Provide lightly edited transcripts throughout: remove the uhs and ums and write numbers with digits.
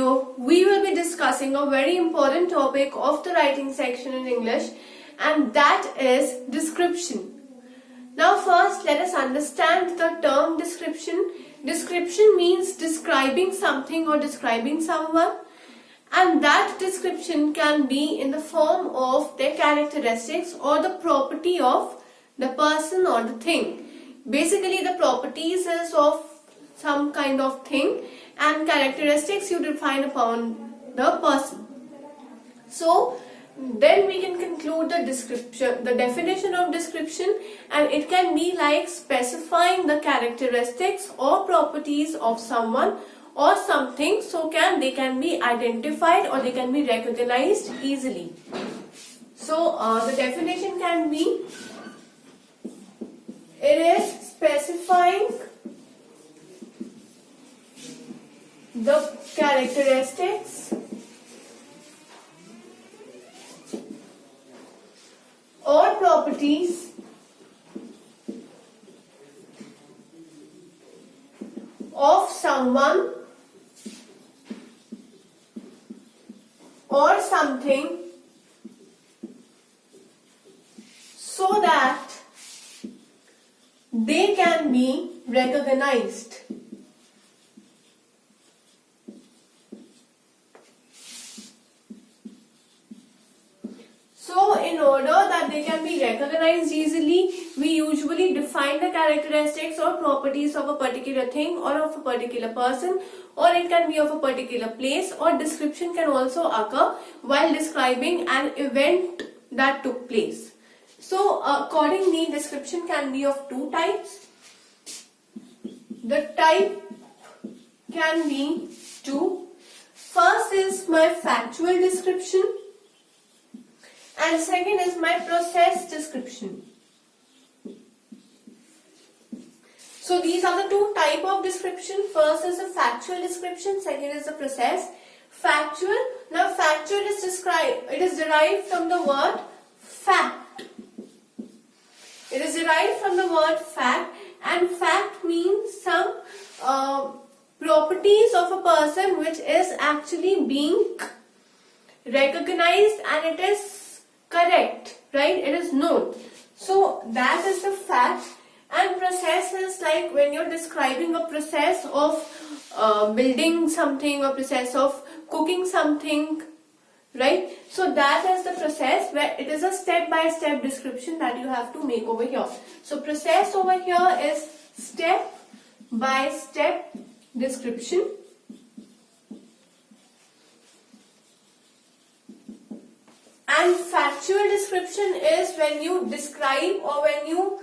video, we will be discussing a very important topic of the writing section in English, and that is description. Now first let us understand the term description. Description means describing something or describing someone, and that description can be in the form of their characteristics or the property of the person or the thing. Basically the properties is of some kind of thing and characteristics you define upon the person. So then we can conclude the description, the definition of description, and it can be like specifying the characteristics or properties of someone or something, so they can be identified or they can be recognized easily. So the definition can be, it is specifying the characteristics or properties of someone or something so that they can be recognized. So in order that they can be recognized easily, we usually define the characteristics or properties of a particular thing or of a particular person, or it can be of a particular place, or description can also occur while describing an event that took place. So accordingly, description can be of two types. The type can be two. First is my factual description, and second is my process description. So these are the two types of description. First is the factual description, second is the process. Factual. Now factual is it is derived from the word fact. It is derived from the word fact, and fact means some properties of a person which is actually being recognized and it is correct, right? It is known. So that is the fact. And process is like when you're describing a process of building something or process of cooking something, right? So that is the process where it is a step-by-step description that you have to make over here. So process over here is step-by-step description. And factual description is when you describe or when you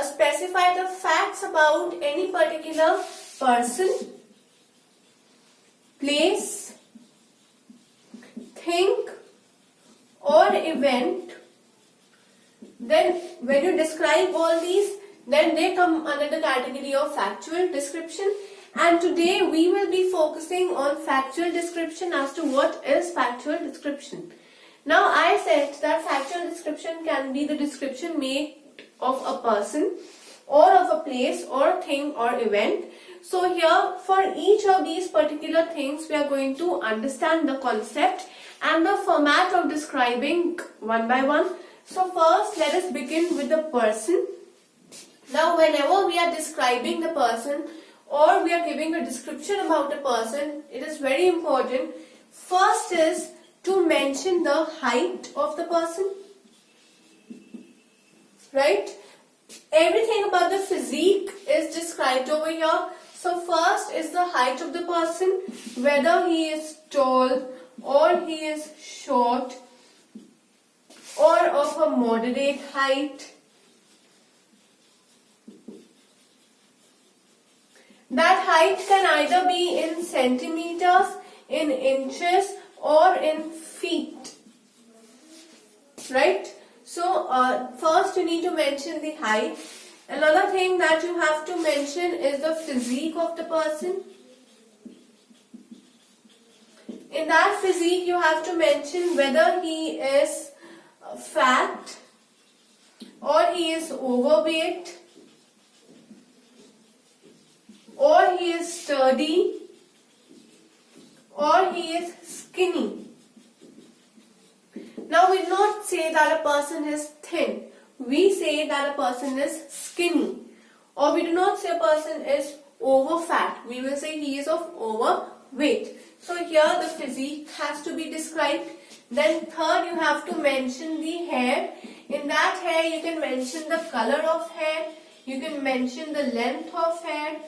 specify the facts about any particular person, place, thing or event. Then when you describe all these, then they come under the category of factual description. And today we will be focusing on factual description as to what is factual description. Now I said that factual description can be the description made of a person or of a place or thing or event. So here for each of these particular things we are going to understand the concept and the format of describing one by one. So first let us begin with the person. Now whenever we are describing the person or we are giving a description about a person, it is very important. First is to mention the height of the person, right? Everything about the physique is described over here. So first is the height of the person, whether he is tall or he is short or of a moderate height. That height can either be in centimeters, in inches or in feet, right? So first you need to mention the height. Another thing that you have to mention is the physique of the person. In that physique you have to mention whether he is fat or he is overweight or he is sturdy or he is skinny. Now we do not say that a person is thin. We say that a person is skinny. Or we do not say a person is over fat. We will say he is of overweight. So here the physique has to be described. Then third, you have to mention the hair. In that hair you can mention the color of hair. You can mention the length of hair.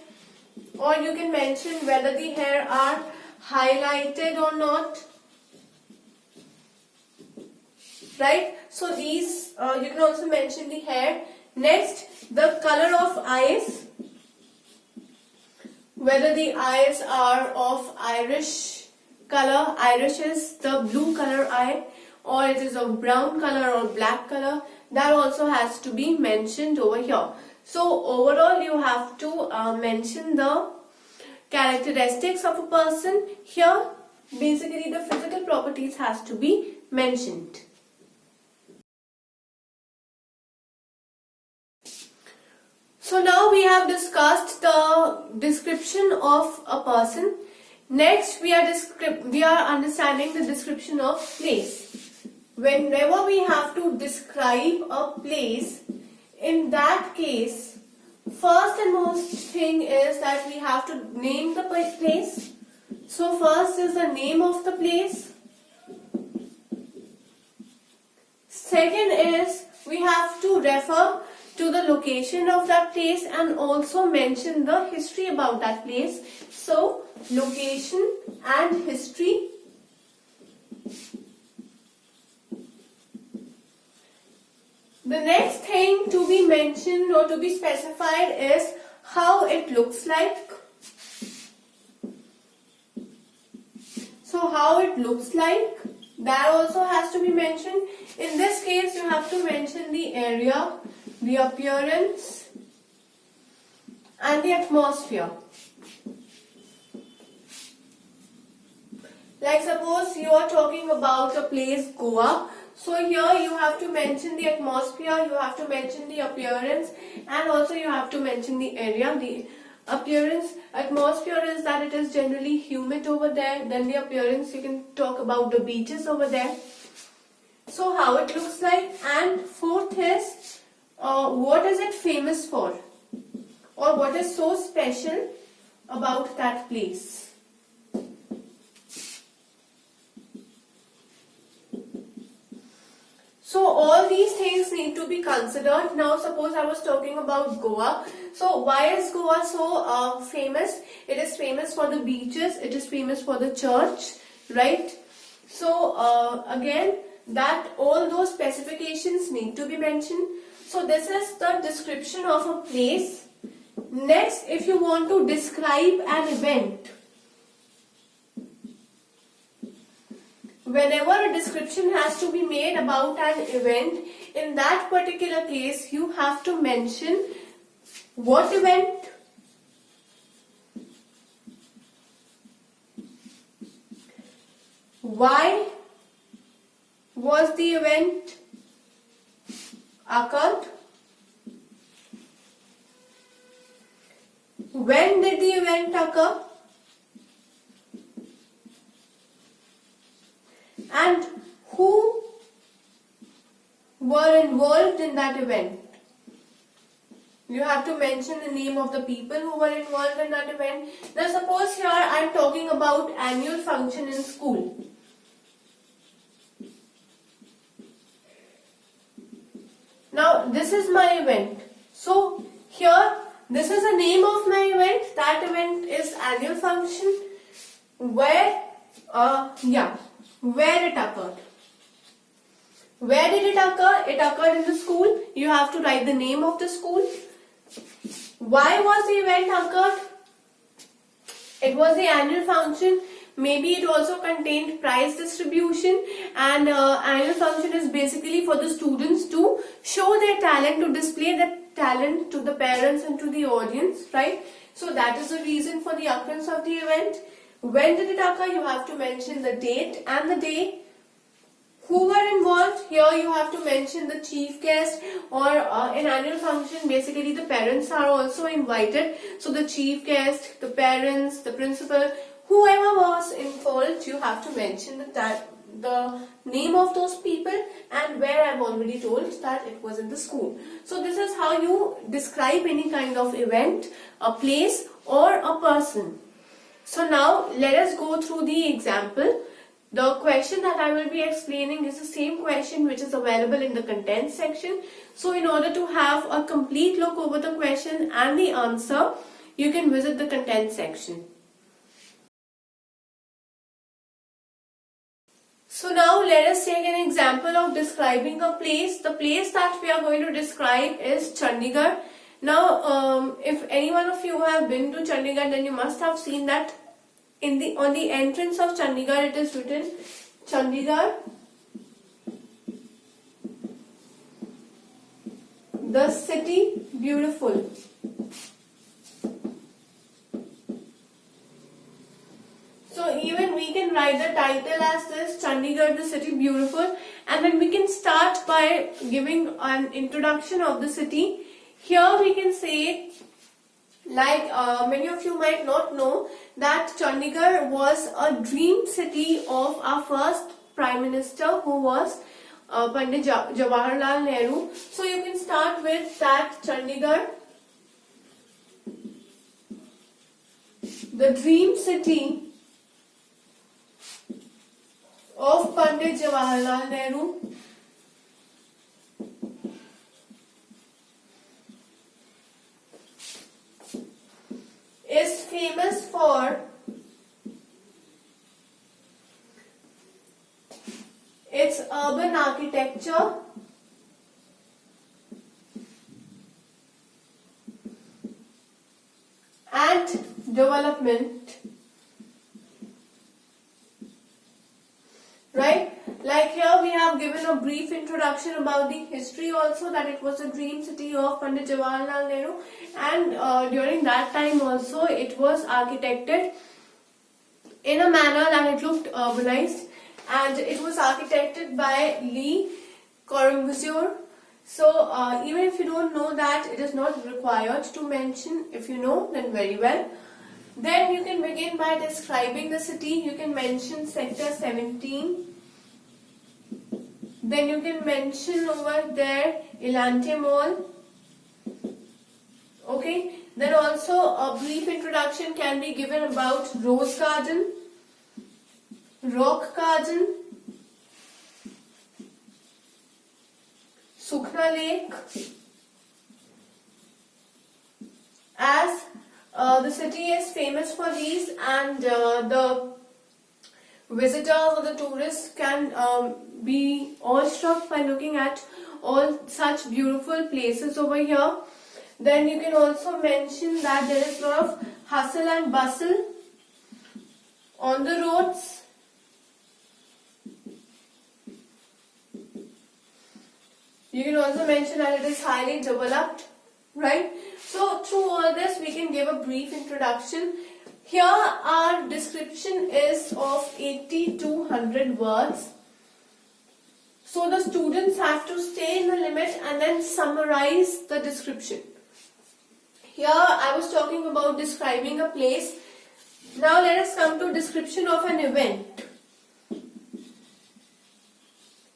Or you can mention whether the hair are highlighted or not. Right? So these, you can also mention the hair. Next, the color of eyes. Whether the eyes are of Irish color. Irish is the blue color eye. Or it is of brown color or black color. That also has to be mentioned over here. So overall you have to mention the characteristics of a person. Here basically the physical properties has to be mentioned. So now we have discussed the description of a person. Next we are understanding the description of place. Whenever we have to describe a place, in that case, first and most thing is that we have to name the place. So first is the name of the place. Second is we have to refer to the location of that place and also mention the history about that place. So location and history. The next thing to be mentioned or to be specified is how it looks like. So how it looks like, that also has to be mentioned. In this case you have to mention the area, the appearance and the atmosphere. Like suppose you are talking about a place Goa. So here you have to mention the atmosphere, you have to mention the appearance and also you have to mention the area. The appearance, atmosphere is that it is generally humid over there. Then the appearance, you can talk about the beaches over there. So how it looks like. And fourth is what is it famous for, or what is so special about that place. So all these things need to be considered. Now suppose I was talking about Goa. So why is Goa so famous? It is famous for the beaches. It is famous for the church, right? So again, that all those specifications need to be mentioned. So this is the description of a place. Next, if you want to describe an event, whenever a description has to be made about an event, in that particular case you have to mention what event, why was the event occurred, when did the event occur, and who were involved in that event. You have to mention the name of the people who were involved in that event. Now suppose here I am talking about annual function in school. Now this is my event. So here this is the name of my event. That event is annual function. Where it occurred. Where did it occur? It occurred in the school. You have to write the name of the school. Why was the event occurred? It was the annual function. Maybe it also contained prize distribution, and annual function is basically for the students to show their talent, to display their talent to the parents and to the audience, right? So that is the reason for the occurrence of the event. When did it occur? You have to mention the date and the day. Who were involved? Here you have to mention the chief guest, or in annual function basically the parents are also invited. So the chief guest, the parents, the principal, whoever was in fault, you have to mention the name of those people, and where I've already told that it was in the school. So this is how you describe any kind of event, a place or a person. So now let us go through the example. The question that I will be explaining is the same question which is available in the content section. So in order to have a complete look over the question and the answer, you can visit the content section. So now let us take an example of describing a place. The place that we are going to describe is Chandigarh. Now, if any one of you have been to Chandigarh, then you must have seen that on the entrance of Chandigarh it is written Chandigarh, the city beautiful. So even we can write the title as this, Chandigarh, the city beautiful, and then we can start by giving an introduction of the city. Here we can say, like many of you might not know, that Chandigarh was a dream city of our first Prime Minister, who was Pandit Jawaharlal Nehru. So you can start with that Chandigarh, the dream city of Pandit Jawaharlal Nehru. Is famous for its urban architecture and development. Right? Like here we have given a brief introduction about the history also, that it was a dream city of Pandit Jawaharlal Nehru, and during that time also it was architected in a manner that it looked urbanized, and it was architected by Le Corbusier. So even if you don't know that, it is not required to mention. If you know, then very well. Then you can begin by describing the city. You can mention sector 17. Then you can mention over there Elante Mall. Okay. Then also a brief introduction can be given about Rose Garden, Rock Garden, Sukhna Lake, as the city is famous for these, and the visitors or the tourists can be awestruck by looking at all such beautiful places over here. Then you can also mention that there is a lot of hustle and bustle on the roads. You can also mention that it is highly developed, right? So through all this we can give a brief introduction. Here our description is of 80 to 100 words. So the students have to stay in the limit and then summarize the description. Here I was talking about describing a place. Now let us come to description of an event.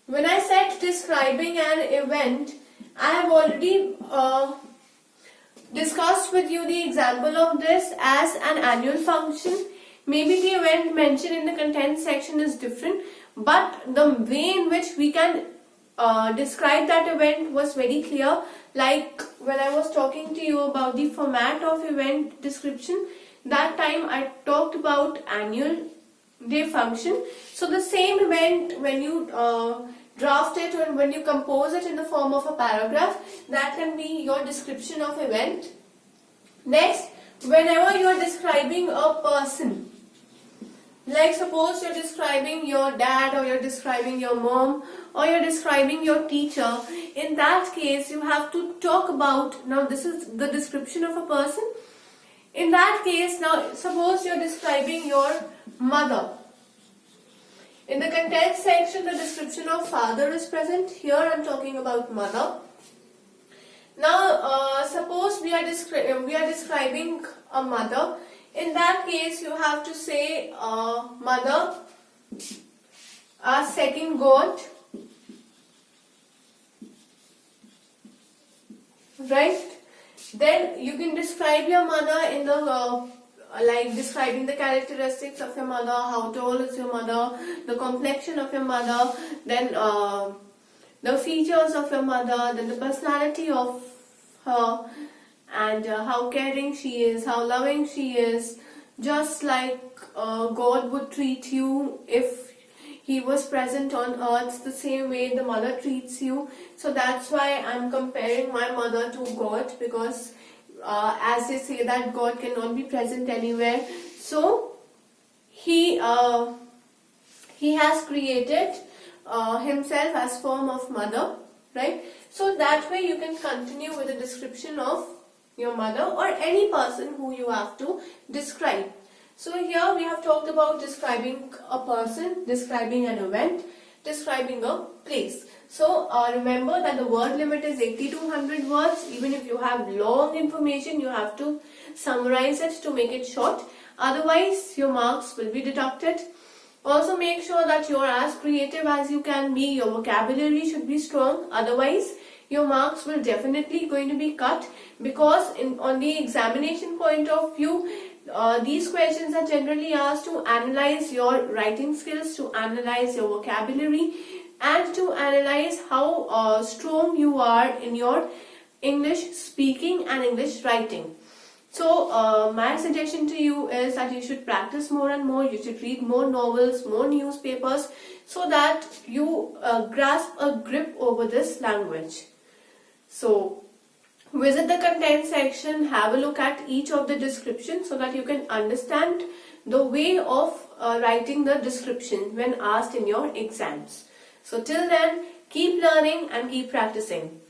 When I said describing an event, I have already discussed with you the example of this as an annual function. Maybe the event mentioned in the content section is different, but the way in which we can describe that event was very clear. Like when I was talking to you about the format of event description, that time I talked about annual day function. So the same event, when you draft it or when you compose it in the form of a paragraph, that can be your description of event. Next, whenever you are describing a person, like suppose you're describing your dad, or you're describing your mom, or you're describing your teacher, in that case you have to talk about, now this is the description of a person. In that case, now suppose you're describing your mother. In the content section, the description of father is present. Here I'm talking about mother. Now suppose we are describing a mother. In that case, you have to say mother, second goat, right? Then you can describe your mother in the like describing the characteristics of your mother, how tall is your mother, the complexion of your mother, then the features of your mother, then the personality of her, and how caring she is, how loving she is, just like God would treat you if He was present on earth, the same way the mother treats you. So that's why I'm comparing my mother to God, because as they say that God cannot be present anywhere. So He has created Himself as form of mother, right? So that way you can continue with the description of your mother or any person who you have to describe. So here we have talked about describing a person, describing an event, describing a place. So remember that the word limit is 80 to 100 words. Even if you have long information, you have to summarize it to make it short. Otherwise, your marks will be deducted. Also make sure that you are as creative as you can be. Your vocabulary should be strong. Otherwise, your marks will definitely going to be cut, because on the examination point of view, these questions are generally asked to analyze your writing skills, to analyze your vocabulary, and to analyze how strong you are in your English speaking and English writing. So my suggestion to you is that you should practice more and more. You should read more novels, more newspapers, so that you grasp a grip over this language. So visit the content section, have a look at each of the descriptions so that you can understand the way of writing the description when asked in your exams. So till then, keep learning and keep practicing.